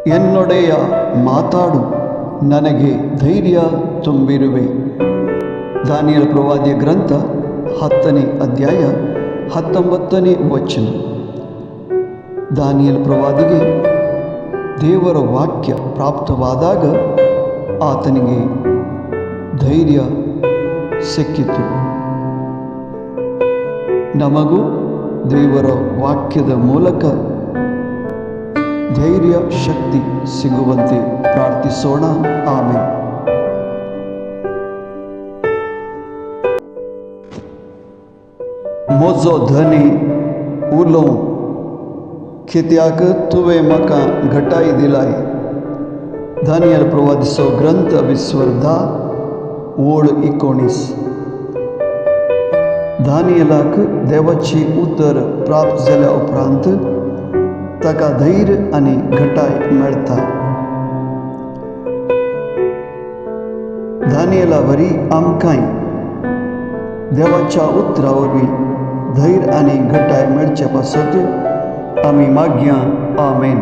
ಎನ್ನೊಡೆಯ ಮಾತಾಡು, ನನಗೆ ಧೈರ್ಯ ತುಂಬಿರುವೆ. ದಾನಿಯೇಲ ಪ್ರವಾದಿಯ ಗ್ರಂಥ 10ನೇ ಅಧ್ಯಾಯ 19ನೇ ವಚನ. ದಾನಿಯೇಲ ಪ್ರವಾದಿಗೆ ದೇವರ ವಾಕ್ಯ ಪ್ರಾಪ್ತವಾದಾಗ ಆತನಿಗೆ ಧೈರ್ಯ ಸಿಕ್ಕಿತು. ನಮಗೂ ದೇವರ ವಾಕ್ಯದ ಮೂಲಕ ಧೈರ್ಯ ಶಕ್ತಿ ಸಿಗುವಂತೆ ಪ್ರಾರ್ಥಿಸೋಣ. ಆಮೆನ್. मोजो धनी उलो खित्याक तुवे मका घटाई दिलाई. दानियेल प्रवादिसो ग्रंथ 19 दानियेलाक देवाची उतर प्राप्त झाल्या उपरांत ताका धैर्य आणि घटाय मेळता. दानियेलावरी आमकांय देवाच्या उतरावरवी धैर्य आणि घटाय मेळचे पासत आम्ही मागया. आमेन.